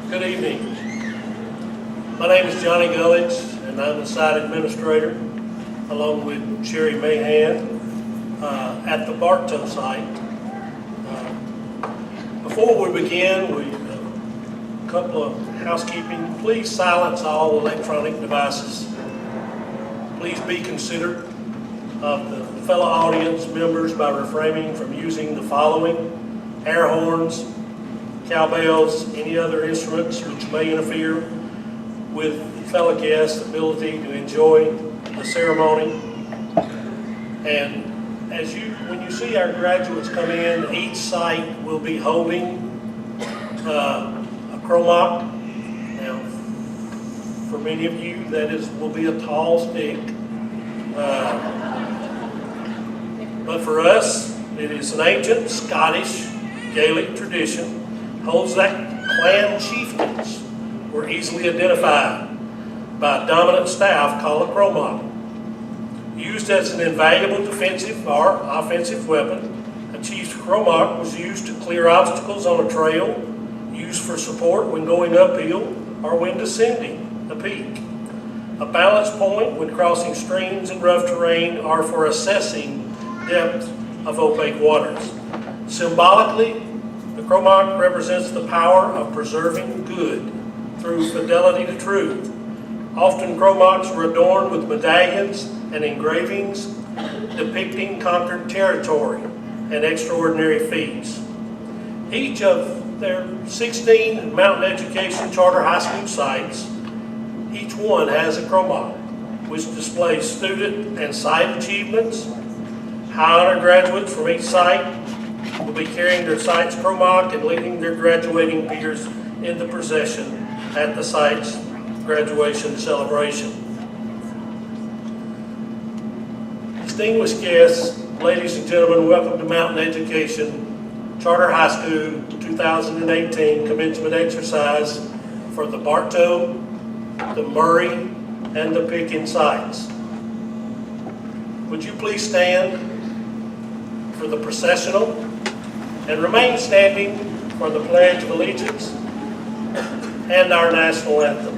Good evening. My name is Johnny Gulledge, and I'm the site administrator, along with Sherry Mahan, at the Bartow site. Before we begin, a couple of housekeeping. Please silence all electronic devices. Please be considerate of the fellow audience members by refraining from using the following: air horns, cowbells, any other instruments which may interfere with fellow guests' ability to enjoy the ceremony. And when you see our graduates come in, each site will be holding a chromoc. Now, for many of you, will be a tall stick. But for us, it is an ancient Scottish Gaelic tradition, holds that clan chieftains were easily identified by a dominant staff called a chromoc. Used as an invaluable defensive or offensive weapon, a chief's chromoc was used to clear obstacles on a trail, used for support when going uphill or when descending a peak, a balance point when crossing streams and rough terrain, or for assessing depth of opaque waters. Symbolically, the chromoc represents the power of preserving good through fidelity to truth. Often chromocs were adorned with medallions and engravings depicting conquered territory and extraordinary feats. Each of their 16 mountain education charter high school sites, each one has a chromoc, which displays student and site achievements. High honor graduates from each site will be carrying their site's chromoc and leading their graduating peers in the procession at the site's graduation celebration. Distinguished guests, ladies and gentlemen, welcome to Mountain Education Charter High School 2018 commencement exercise for the Bartow, the Murray, and the Pickens sites. Would you please stand for the processional and remain standing for the Pledge of Allegiance and our national anthem.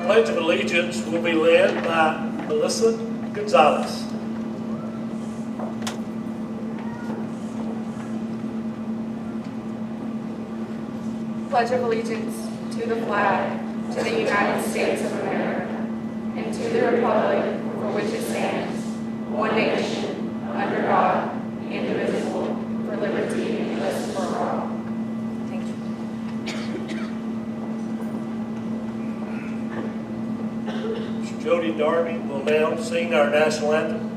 Pledge of Allegiance will be led by Gonzalez. Pledge of allegiance to the flag, to the United States of America, and to the republic for which it stands, one nation, under God, indivisible, for liberty and justice for all. Thank you. Jody and Darby will now sing our national anthem.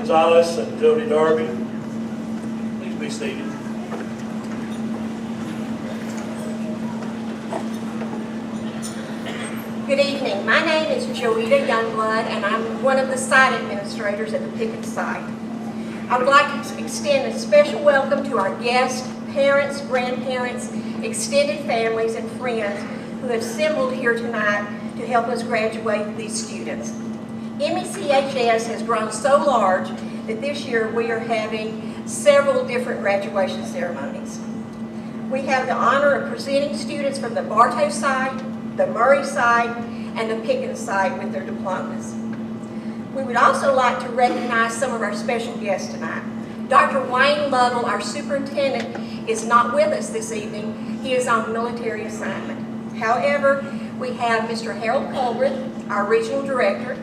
Gonzalez and Jody Darby. Please be seated. Good evening. My name is Joeta Youngblood, and I'm one of the site administrators at the Pickens site. I would like to extend a special welcome to our guests, parents, grandparents, extended families, and friends who have assembled here tonight to help us graduate these students. MECHS has grown so large that this year we are having several different graduation ceremonies. We have the honor of presenting students from the Bartow site, the Murray site, and the Pickens site with their diplomas. We would also like to recognize some of our special guests tonight. Dr. Wayne Lovell, our superintendent, is not with us this evening. He is on military assignment. However, we have Mr. Harold Colby, our regional director,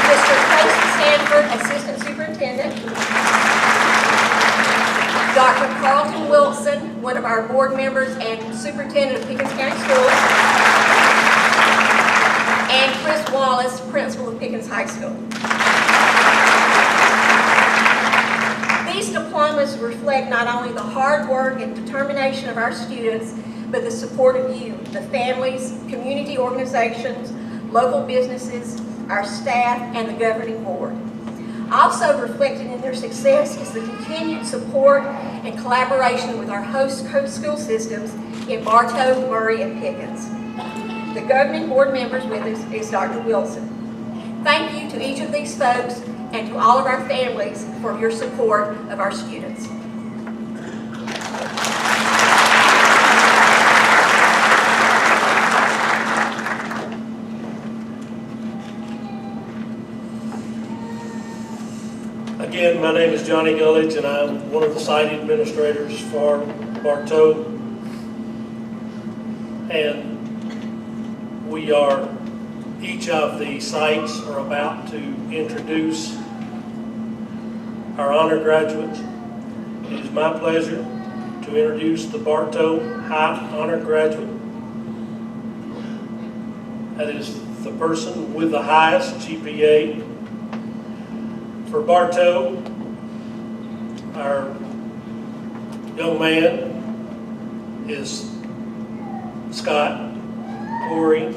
Mr. Tracy Sanford, assistant superintendent, Dr. Carlton Wilson, one of our board members and superintendent of Pickens County Schools, and Chris Wallace, principal of Pickens High School. These diplomas reflect not only the hard work and determination of our students, but the support of you, the families, community organizations, local businesses, our staff, and the governing board. Also reflected in their success is the continued support and collaboration with our host school systems in Bartow, Murray, and Pickens. The governing board members with us is Dr. Wilson. Thank you to each of these folks and to all of our families for your support of our students. Again, my name is Johnny Gulledge, and I'm one of the site administrators for Bartow. And we are, each of the sites are about to introduce our honor graduates. It is my pleasure to introduce the Bartow High Honor Graduate. That is the person with the highest GPA. For Bartow, our young man is Scott Corey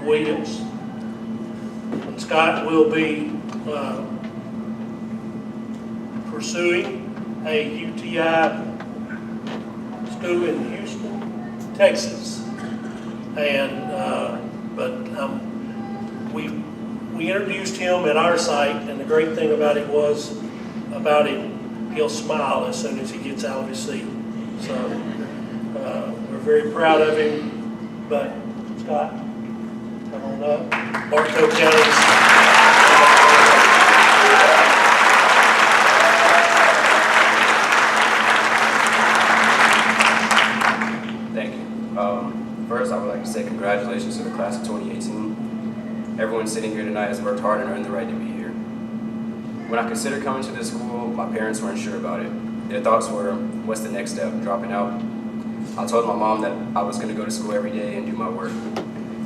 Williams. And Scott will be pursuing a UTI school in Houston, Texas. And we introduced him at our site, and the great thing about him, he'll smile as soon as he gets out of his seat. So we're very proud of him. But Scott, come on up. Bartow County. Thank you. First, I would like to say congratulations to the class of 2018. Everyone sitting here tonight has worked hard and earned the right to be here. When I considered coming to this school, my parents weren't sure about it. Their thoughts were, what's the next step, dropping out? I told my mom that I was going to go to school every day and do my work.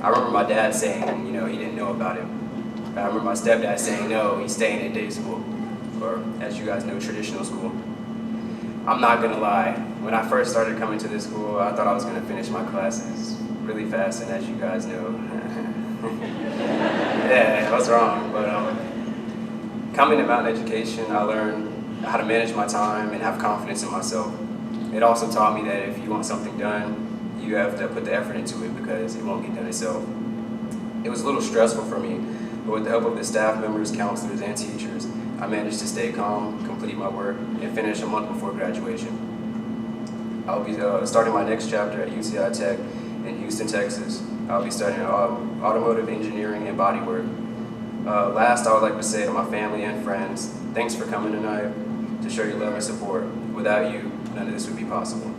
I remember my dad saying, he didn't know about it. I remember my stepdad saying, no, he's staying at day school, or as you guys know, traditional school. I'm not going to lie. When I first started coming to this school, I thought I was going to finish my classes really fast, and as you guys know, yeah, I was wrong. But coming to Mountain Education, I learned how to manage my time and have confidence in myself. It also taught me that if you want something done, you have to put the effort into it because it won't get done itself. It was a little stressful for me, but with the help of the staff members, counselors, and teachers, I managed to stay calm, complete my work, and finish a month before graduation. I'll be starting my next chapter at UTI Tech in Houston, Texas. I'll be studying automotive engineering and bodywork. Last, I would like to say to my family and friends, thanks for coming tonight to show your love and support. Without you, none of this would be possible.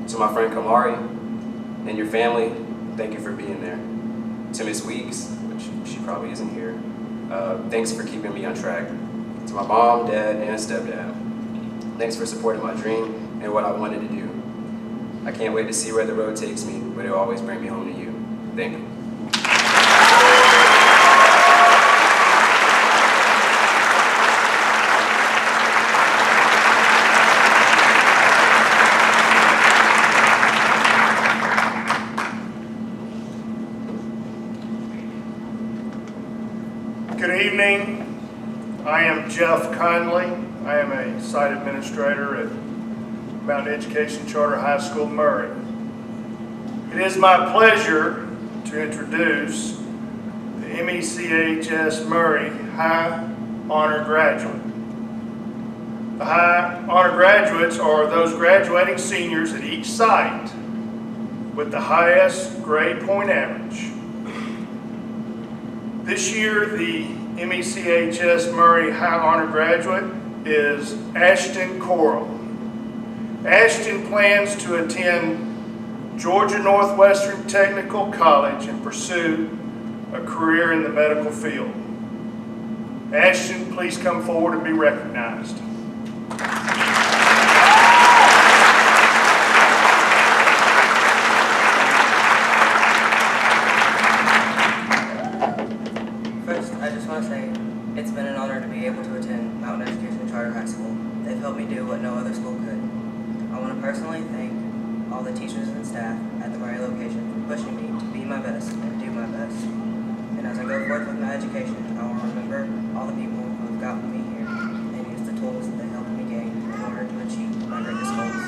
To my friend Kamari and your family, thank you for being there. To Miss Weeks, which she probably isn't here, thanks for keeping me on track. To my mom, dad, and stepdad, thanks for supporting my dream and what I wanted to do. I can't wait to see where the road takes me, but it'll always bring me home to you. Thank you. I am Jeff Conley. I am a site administrator at Mountain Education Charter High School, Murray. It is my pleasure to introduce the MECHS Murray High Honor Graduate. The High Honor Graduates are those graduating seniors at each site with the highest grade point average. This year, the MECHS Murray High Honor Graduate is Ashton Coram. Ashton plans to attend Georgia Northwestern Technical College and pursue a career in the medical field. Ashton, please come forward and be recognized. First, I just want to say it's been an honor to be able to attend Mountain Education Charter High School. They've helped me do what no other school could. I want to personally thank all the teachers and staff at the Murray location for pushing me to be my best and do my best. And as I go forth with my education, I will remember all the people who have gotten me here and use the tools that they helped me gain in order to achieve my greatest goals.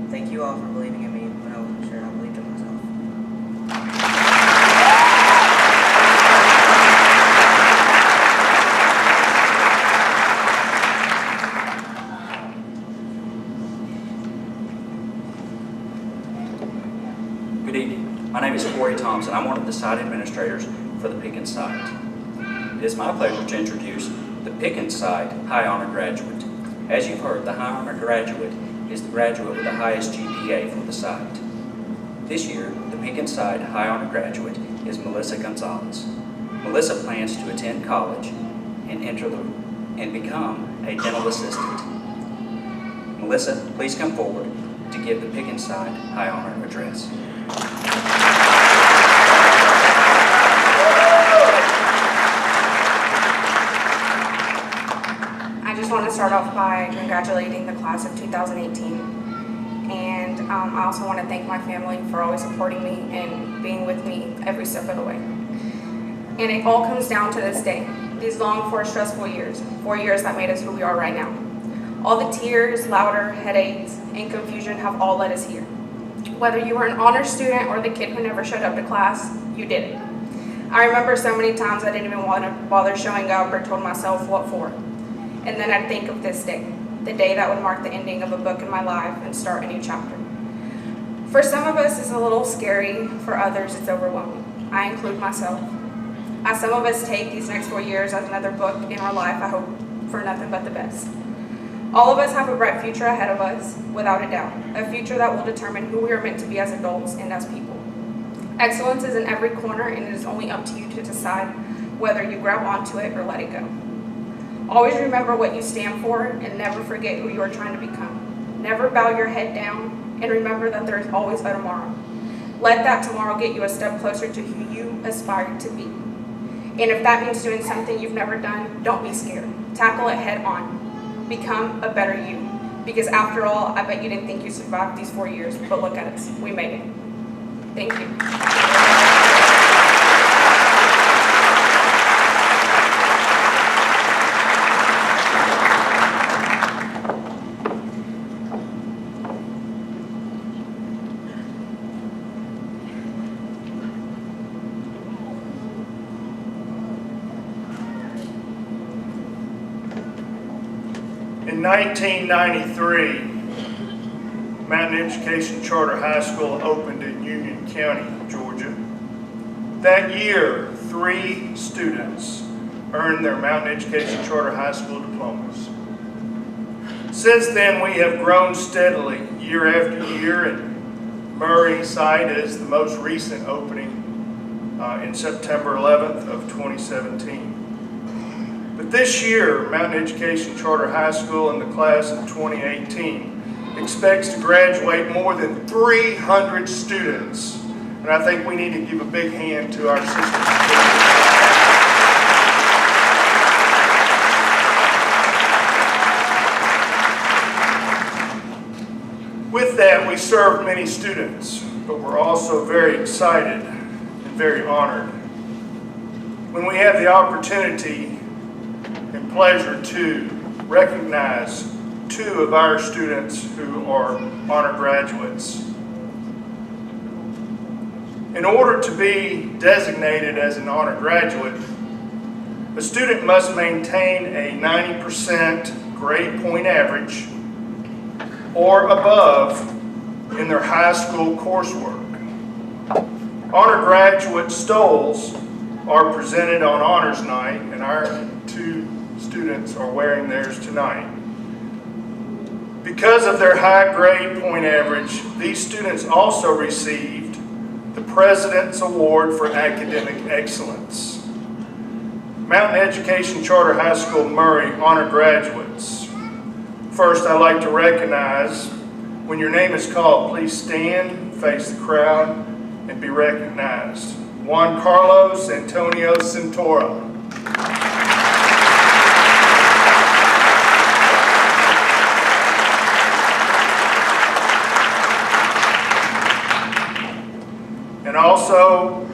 Thank you all for believing in me when I wasn't sure I believed in myself. Good evening. My name is Corey Thompson. I'm one of the site administrators for the Pickens site. It is my pleasure to introduce the Pickens site High Honor Graduate. As you've heard, the High Honor Graduate is the graduate with the highest GPA for the site. This year, the Pickens site High Honor Graduate is Melissa Gonzalez. Melissa plans to attend college and become a dental assistant. Melissa, please come forward to give the Pickens site High Honor address. I just want to start off by congratulating the class of 2018. And I also want to thank my family for always supporting me and being with me every step of the way. And it all comes down to this day, these long 4 stressful years, 4 years that made us who we are right now. All the tears, laughter, headaches, and confusion have all led us here. Whether you were an honor student or the kid who never showed up to class, you did it. I remember so many times I didn't even want to bother showing up or told myself what for. And then I'd think of this day, the day that would mark the ending of a book in my life and start a new chapter. For some of us, it's a little scary. For others, it's overwhelming. I include myself. As some of us take these next 4 years as another book in our life, I hope for nothing but the best. All of us have a bright future ahead of us, without a doubt, a future that will determine who we are meant to be as adults and as people. Excellence is in every corner, and it is only up to you to decide whether you grab onto it or let it go. Always remember what you stand for and never forget who you are trying to become. Never bow your head down, and remember that there is always a tomorrow. Let that tomorrow get you a step closer to who you aspire to be. And if that means doing something you've never done, don't be scared. Tackle it head on. Become a better you. Because after all, I bet you didn't think you survived these 4 years, but look at us. We made it. Thank you. In 1993, Mountain Education Charter High School opened in Union County, Georgia. That year, 3 students earned their Mountain Education Charter High School diplomas. Since then, we have grown steadily year after year, and Murray site is the most recent opening in September 11th of 2017. But this year, Mountain Education Charter High School in the class of 2018 expects to graduate more than 300 students. And I think we need to give a big hand to our sisters. With that, we served many students, but we're also very excited and very honored when we have the opportunity and pleasure to recognize two of our students who are honor graduates. In order to be designated as an honor graduate, a student must maintain a 90% grade point average or above in their high school coursework. Honor graduate stoles are presented on honors night, and our two students are wearing theirs tonight. Because of their high grade point average, these students also received the President's Award for Academic Excellence. Mountain Education Charter High School Murray honor graduates. First, I'd like to recognize, when your name is called, please stand, face the crowd, and be recognized. Juan Carlos Antonio Centora. And also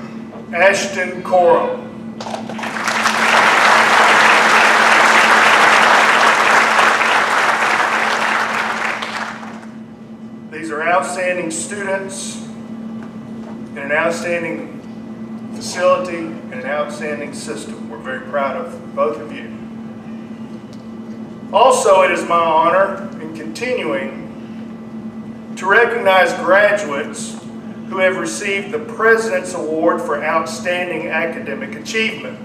Ashton Coram. These are outstanding students in an outstanding facility and an outstanding system. We're very proud of both of you. Also, it is my honor in continuing to recognize graduates who have received the President's Award for Outstanding Academic Achievement.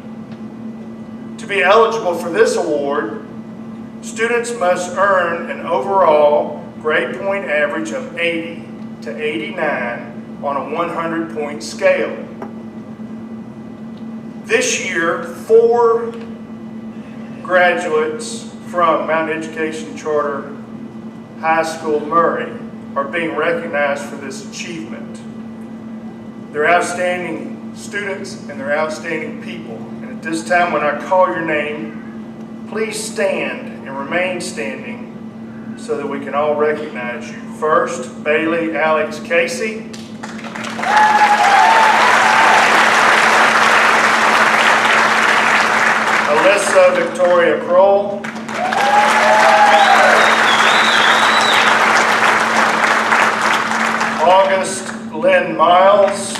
To be eligible for this award, students must earn an overall grade point average of 80 to 89 on a 100-point scale. This year, 4 graduates from Mountain Education Charter High School Murray are being recognized for this achievement. They're outstanding students and they're outstanding people. And at this time, when I call your name, please stand and remain standing so that we can all recognize you. First, Bailey Alex Casey. Alyssa Victoria Kroll. August Lynn Miles.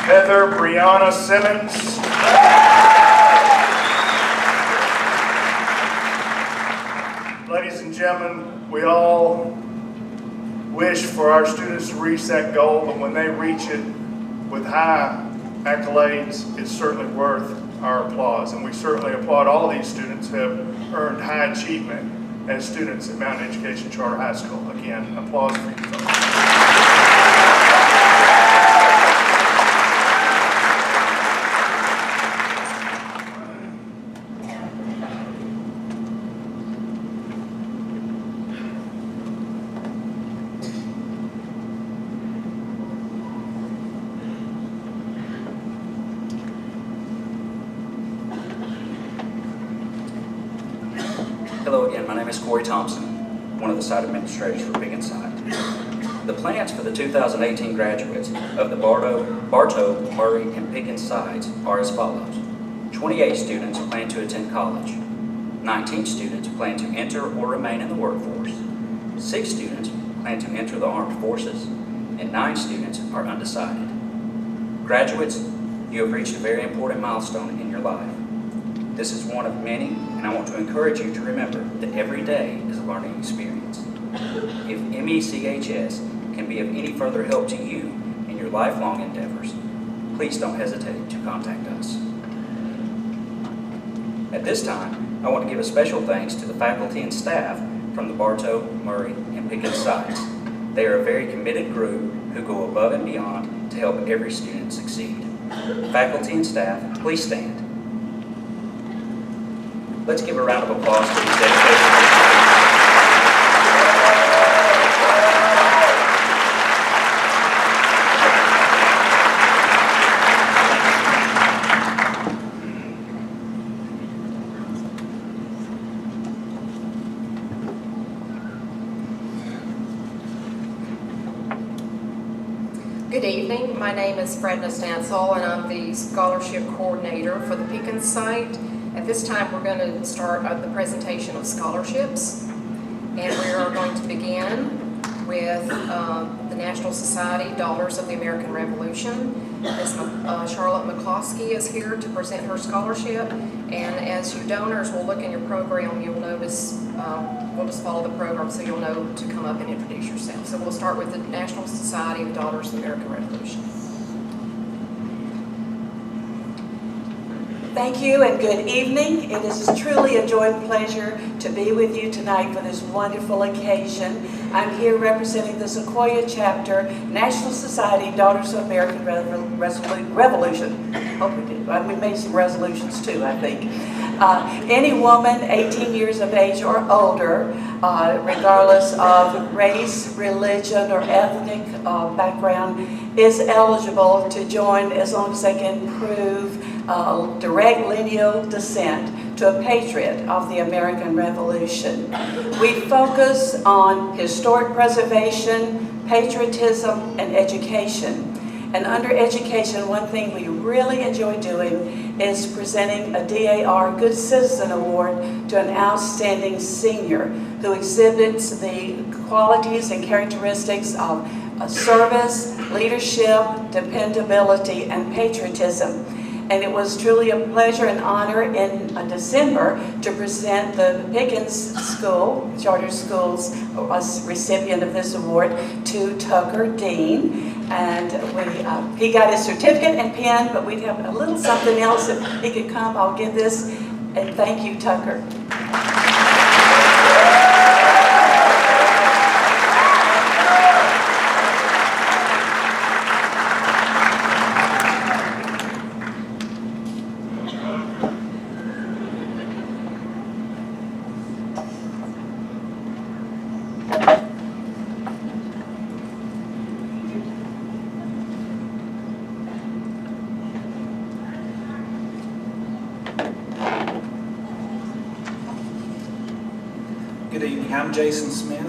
Heather Brianna Simmons. Ladies and gentlemen, we all wish for our students to reach that goal, but when they reach it with high accolades, it's certainly worth our applause. And we certainly applaud all of these students who have earned high achievement as students at Mountain Education Charter High School. Again, applause for you folks. Hello again, my name is Corey Thompson, one of the site administrators for Pickens site. The plans for the 2018 graduates of the Bartow, Murray, and Pickens sites are as follows. 28 students plan to attend college. 19 students plan to enter or remain in the workforce. 6 students plan to enter the armed forces, and 9 students are undecided. Graduates, you have reached a very important milestone in your life. This is one of many, and I want to encourage you to remember that every day is a learning experience. If MECHS can be of any further help to you in your lifelong endeavors, please don't hesitate to contact us. At this time, I want to give a special thanks to the faculty and staff from the Bartow, Murray, and Pickens sites. They are a very committed group who go above and beyond to help every student succeed. Faculty and staff, please stand. Let's give a round of applause for these dedicated. Good evening. My name is Fredna Stansel, and I'm the scholarship coordinator for the Pickens site. At this time, we're going to start the presentation of scholarships, and we are going to begin with the National Society Daughters of the American Revolution. Ms. Charlotte McCloskey is here to present her scholarship, and as you donors will look in your program, you'll notice, we'll just follow the program so you'll know to come up and introduce yourself. So we'll start with the National Society of Daughters of the American Revolution. Thank you and good evening. It is truly a joy and pleasure to be with you tonight for this wonderful occasion. I'm here representing the Sequoia Chapter, National Society Daughters of American Revolution. Hope we did. We made some resolutions too, I think. Any woman 18 years of age or older, regardless of race, religion, or ethnic background, is eligible to join as long as they can prove direct lineal descent to a patriot of the American Revolution. We focus on historic preservation, patriotism, and education. And under education, one thing we really enjoy doing is presenting a DAR Good Citizen Award to an outstanding senior who exhibits the qualities and characteristics of service, leadership, dependability, and patriotism. And it was truly a pleasure and honor in December to present the Pickens School, Charter Schools, recipient of this award, to Tucker Dean. And he got his certificate and pen, but we'd have a little something else. If he could come, I'll give this. And thank you, Tucker. Good evening. I'm Jason Smith,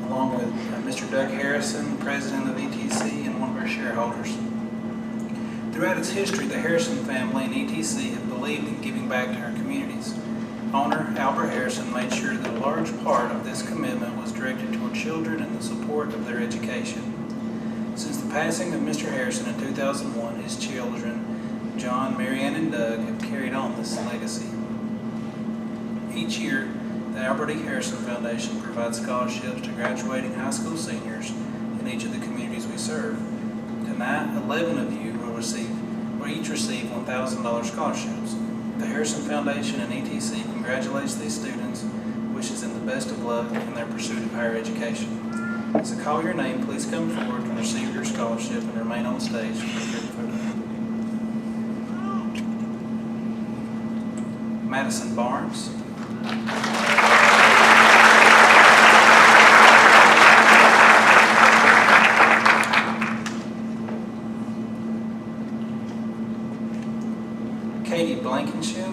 along with Mr. Doug Harrison, president of ETC and one of our shareholders. Throughout its history, the Harrison family and ETC have believed in giving back to our communities. Owner Albert Harrison made sure that a large part of this commitment was directed toward children and the support of their education. Since the passing of Mr. Harrison in 2001, his children, John, Marianne, and Doug, have carried on this legacy. Each year, the Albert E. Harrison Foundation provides scholarships to graduating high school seniors in each of the communities we serve. Tonight, 11 of you will each receive $1,000 scholarships. The Harrison Foundation and ETC congratulates these students, wishes them the best of luck in their pursuit of higher education. As I call your name, please come forward and receive your scholarship and remain on the stage for a group photo. Madison Barnes. Katie Blankenship.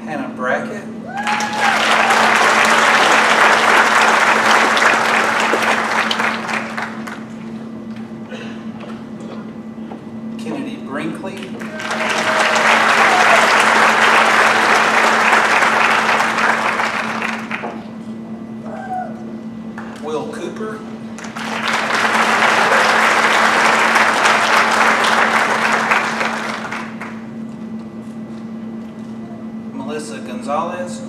Hannah Brackett. Kennedy Brinkley. Will Cooper. Melissa Gonzalez.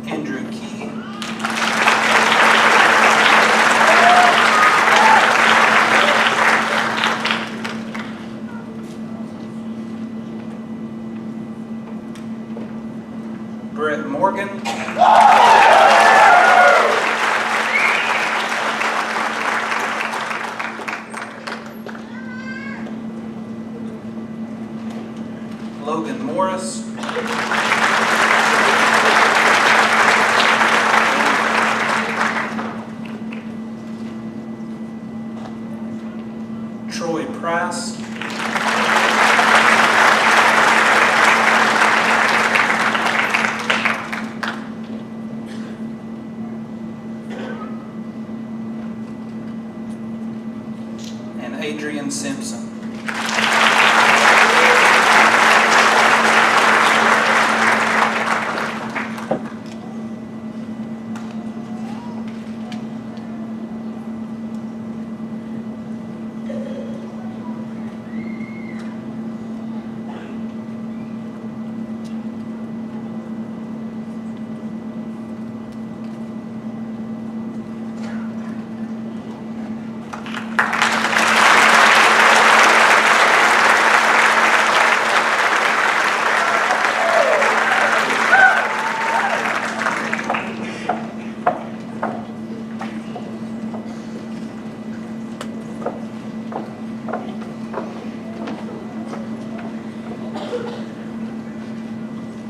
Andrew Key. Brett Morgan. Logan Morris. Brandon Simpson.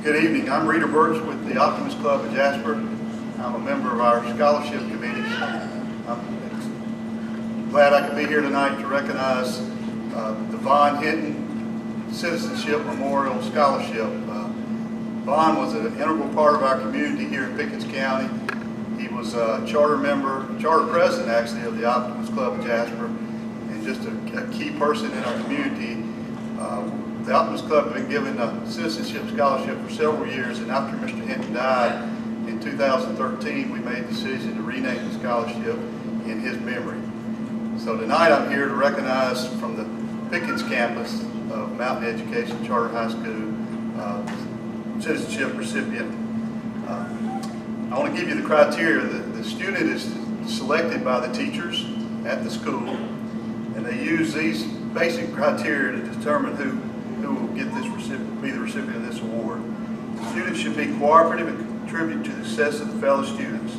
Good evening. I'm Reader Birch with the Optimist Club of Jasper. I'm a member of our scholarship committee. I'm glad I could be here tonight to recognize the Von Hinton Citizenship Memorial Scholarship. Von was an integral part of our community here in Pickens County. He was a charter president actually of the Optimist Club of Jasper, and just a key person in our community. The Optimist Club has been given a citizenship scholarship for several years, and after Mr. Hinton died in 2013, we made the decision to rename the scholarship in his memory. So tonight I'm here to recognize from the Pickens campus of Mountain Education Charter High School citizenship recipient. I want to give you the criteria. The student is selected by the teachers at the school, and they use these basic criteria to determine who will get this be the recipient of this award. The student should be cooperative and contribute to the success of the fellow students.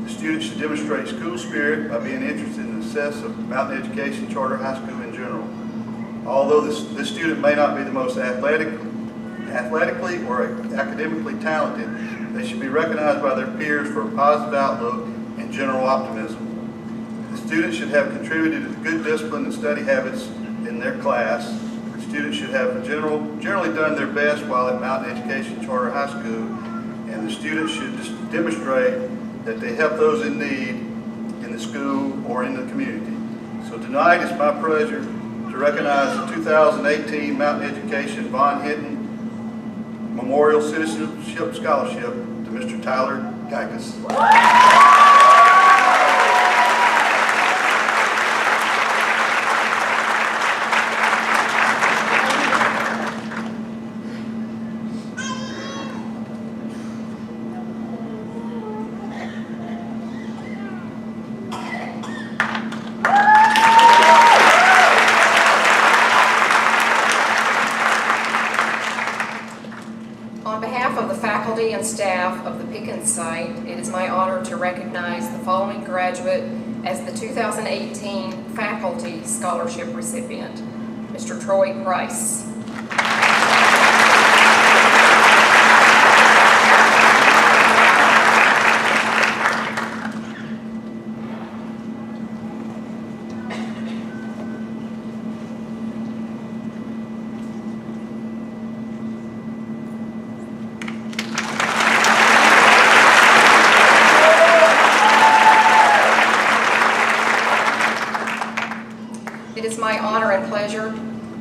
The student should demonstrate school spirit by being interested in the success of Mountain Education Charter High School in general. Although this student may not be the most athletically or academically talented, they should be recognized by their peers for a positive outlook and general optimism. The student should have contributed to good discipline and study habits in their class. The students should have generally done their best while at Mountain Education Charter High School, and the students should just demonstrate that they help those in need in the school or in the community. So tonight it's my pleasure to recognize the 2018 Mountain Education Von Hinton Memorial Citizenship Scholarship to Mr. Tyler Geikus. And staff of the Pickens site, it is my honor to recognize the following graduate as the 2018 Faculty Scholarship recipient, Mr. Troy Price.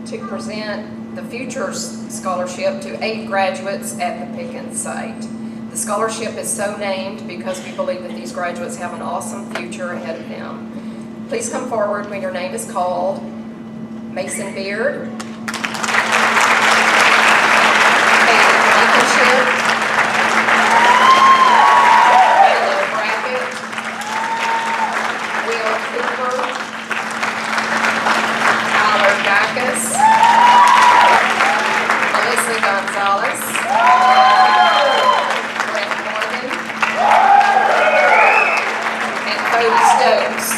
To present the Futures Scholarship to 8 graduates at the Pickens site. The scholarship is so named because we believe that these graduates have an awesome future ahead of them. Please come forward when your name is called. Mason Beard, Blankenship, Taylor Brackett, Will Cooper, Tyler Geikus, Gonzalez, Brent Morgan, and Cody Stokes.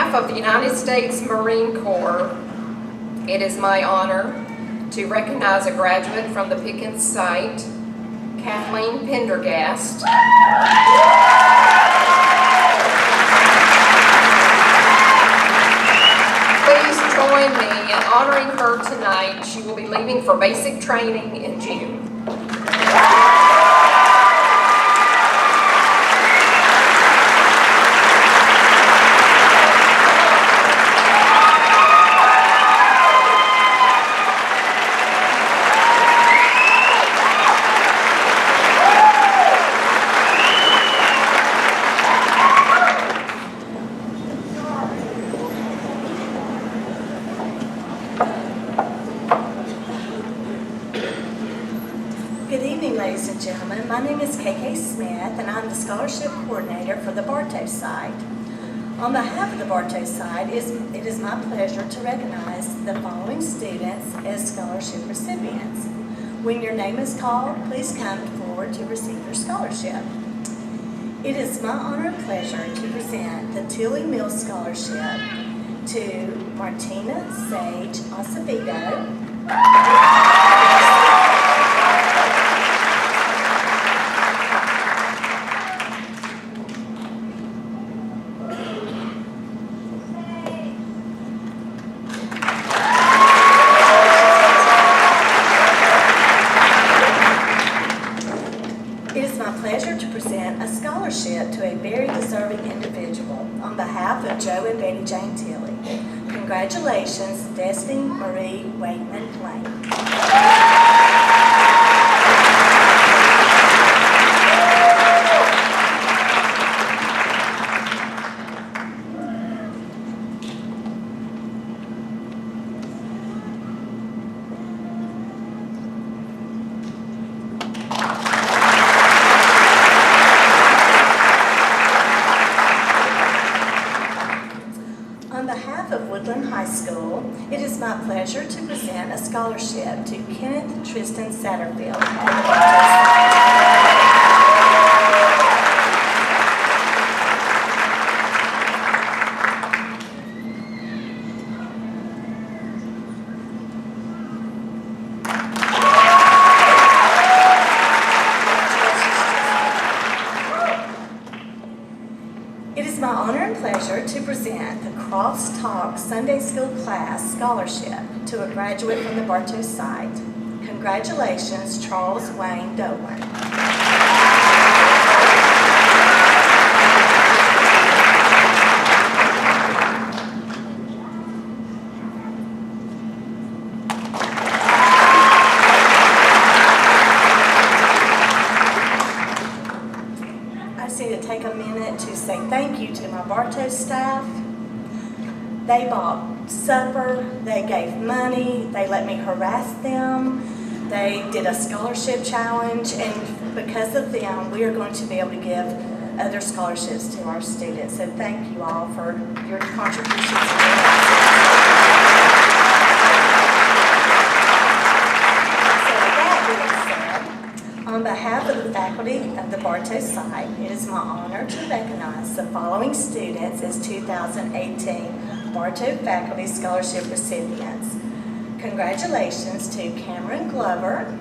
behalf of the United States Marine Corps, it is my honor to recognize a graduate from the Pickens site, Kathleen Pendergast. Please join me in honoring her tonight. She will be leaving for basic training in June. My name is KK Smith, and I'm the Scholarship Coordinator for the Bartow site. On behalf of the Bartow site, it is my pleasure to recognize the following students as scholarship recipients. When your name is called, please come forward to receive your scholarship. It is my honor and pleasure to present the Tilly Mills Scholarship to Martina Sage Acevedo, to a very deserving individual on behalf of Joe and Betty Jane Tilly. Congratulations, Destiny Marie Wakeman Lane. It is my pleasure to present a scholarship to Kenneth Tristan Satterfield. It is my honor and pleasure to present the Crosstalk Sunday School Class Scholarship to a graduate from the Bartow site. Congratulations, Charles Wayne Dolan. Take a minute to say thank you to my Bartow staff. They bought supper, they gave money, they let me harass them, they did a scholarship challenge, and because of them, we are going to be able to give other scholarships to our students. So thank you all for your contributions. On behalf of the faculty of the Bartow site, it is my honor to recognize the following students as 2018 Bartow Faculty Scholarship recipients. Congratulations to Cameron Glover,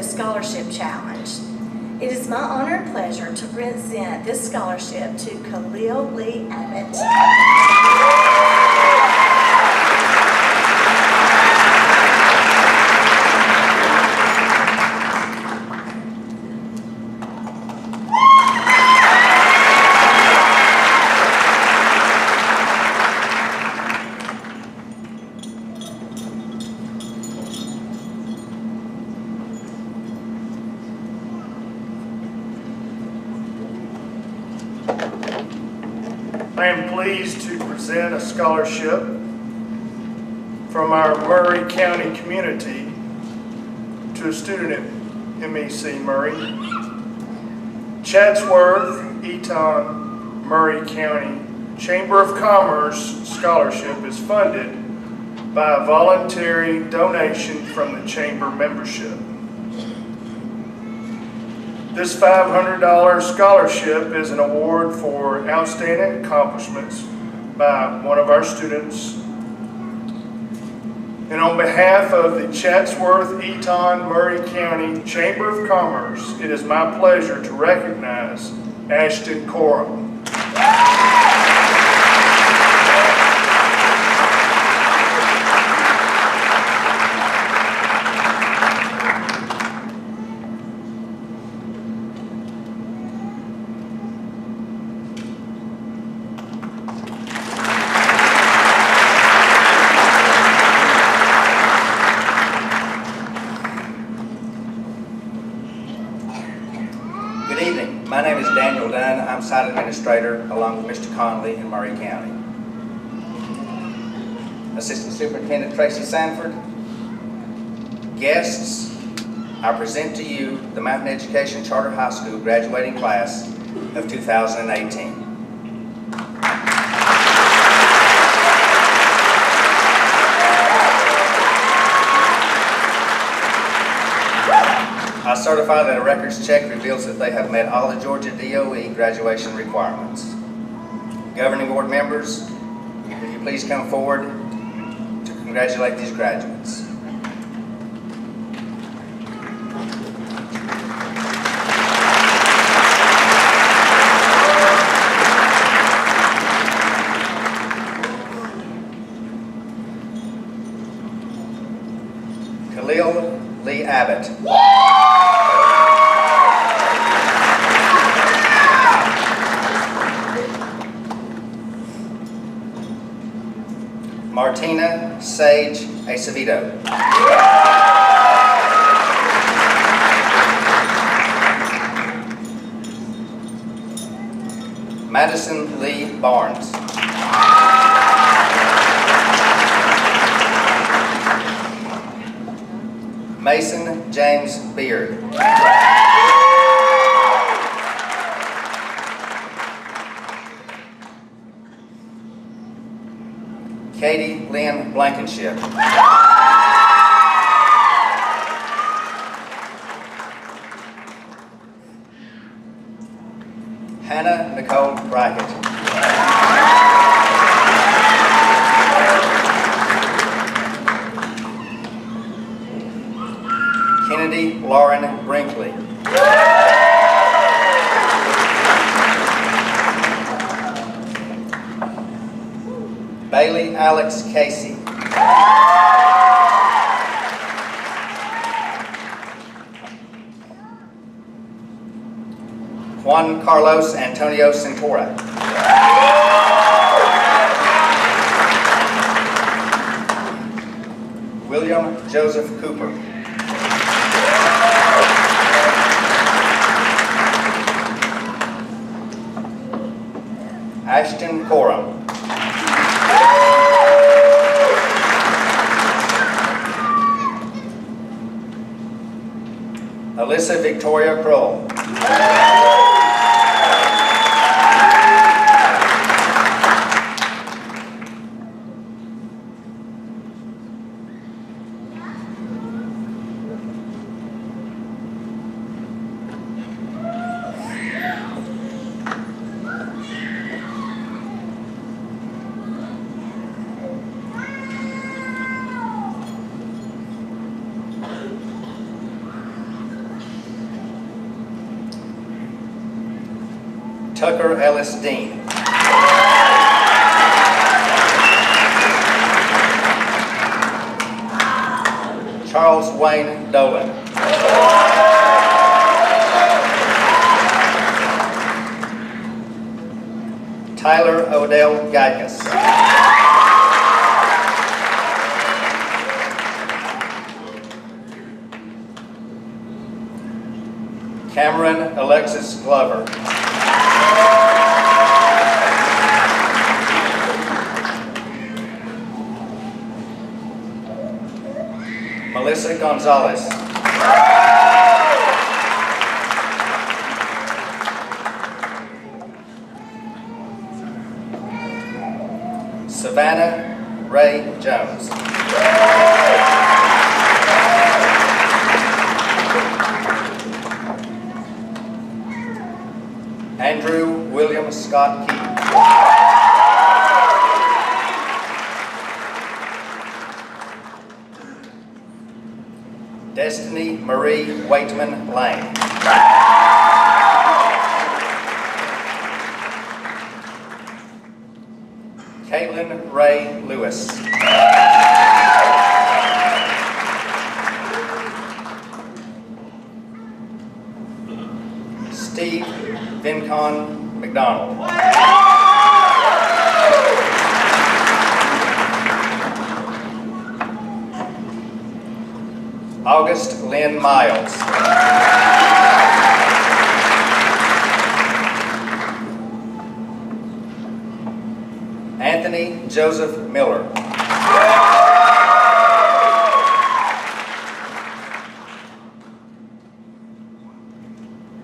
Bartow Scholarship Challenge. It is my honor and pleasure to present this scholarship to Connelly Abbott. I am pleased to present a scholarship from our Murray County community to a student at MEC Murray. Chatsworth Eaton Murray County Chamber of Commerce scholarship is funded by a voluntary donation from the chamber membership. This $500 scholarship is an award for outstanding accomplishments by one of our students. And on behalf of the Chatsworth Eaton Murray County Chamber of Commerce, it is my pleasure to recognize Ashton Coram. My name is Dunn. I'm site administrator along with Mr. Conley in Murray County. Assistant Superintendent Tracy Sanford, guests, I present to you the Mountain Education Charter High School graduating class of 2018. I certify that a records check reveals that they have met all the Georgia DOE graduation requirements. Governing board members, will you please come forward to congratulate these graduates. Lee Abbott. Martina Sage Acevedo. Madison Lee Barnes. Mason James Beard. Katie Lynn Blankenship. Hannah Nicole Brackett. Kennedy Lauren Brinkley. Bailey Alex Casey. Juan Carlos Antonio Centora. William Joseph Cooper. Ashton Coram. Alyssa Victoria Kroll. Tucker Ellis Dean. Charles Wayne Dolan. Tyler Odell Geikus. Cameron Alexis Glover. Melissa Gonzalez. Savannah Ray Jones. Andrew William Scott Key. Destiny Marie Waitman Lane. Caitlin Ray Lewis. Steve Vincon McDonald. August Lynn Miles. Anthony Joseph Miller.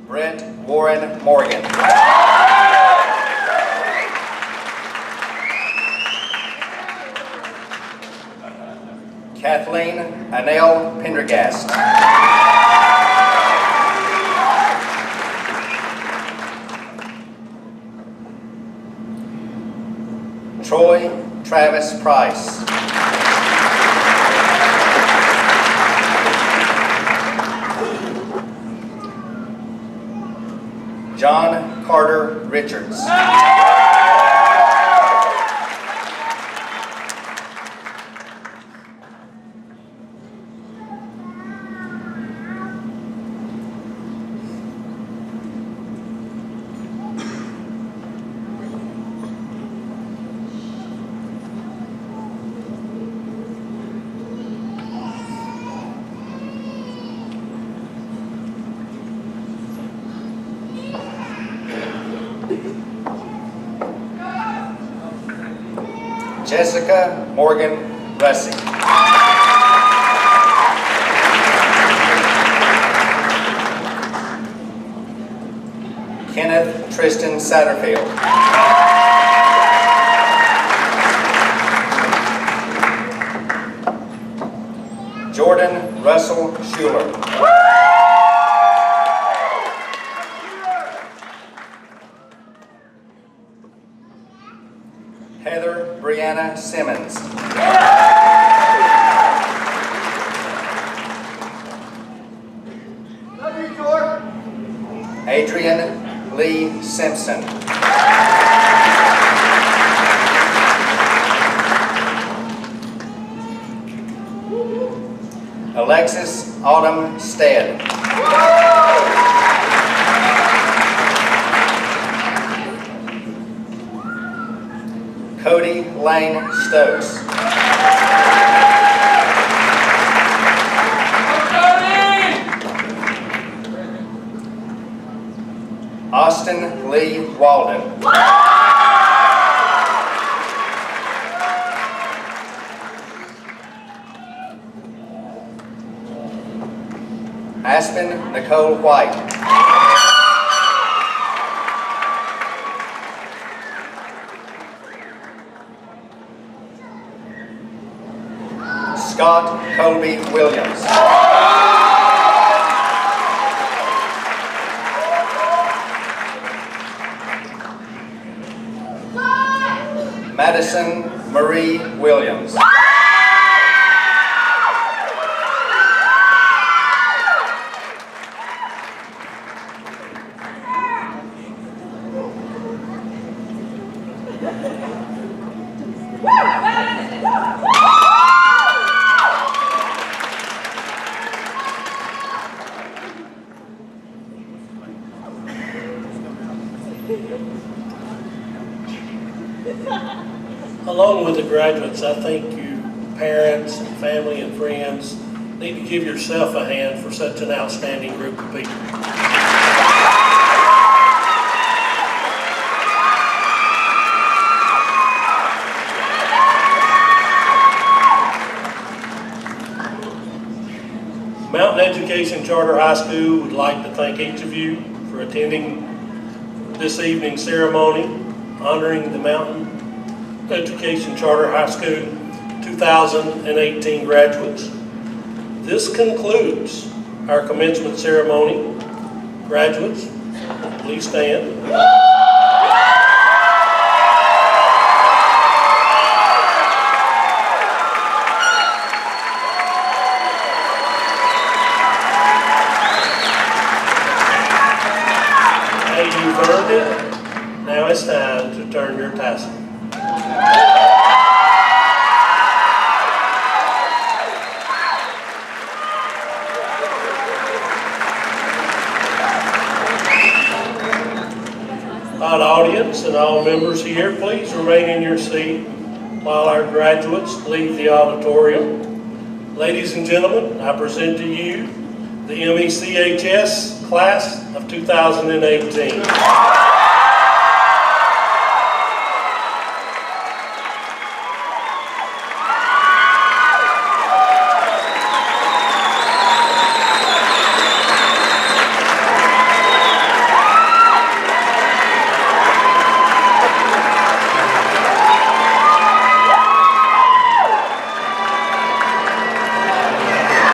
Brett Warren Morgan. Kathleen Anel Pendergast. Troy Travis Price. John Carter Richards. Jessica Morgan Russi. Kenneth Tristan Satterfield. Jordan Russell Schuler. Heather Brianna Simmons. Love you, George. Adrian Lee Simpson. Alexis Autumn Stead. Cody Lane Stokes. Austin Lee Walden. Aspen Nicole White. Scott Colby Williams. Madison Marie Williams. Along with the graduates, I think you, parents, and family, and friends, need to give yourself a hand for such an outstanding group of people. Mountain Education Charter High School would like to thank each of you for attending this evening's ceremony honoring the Mountain Education Charter High School 2018 graduates. This concludes our commencement ceremony. Graduates, please stand. Hey, you've earned it. Now it's time to turn your tassel. Audience and all members here, please remain in your seat while our graduates leave the auditorium. Ladies and gentlemen, I present to you the MECHS class of 2018.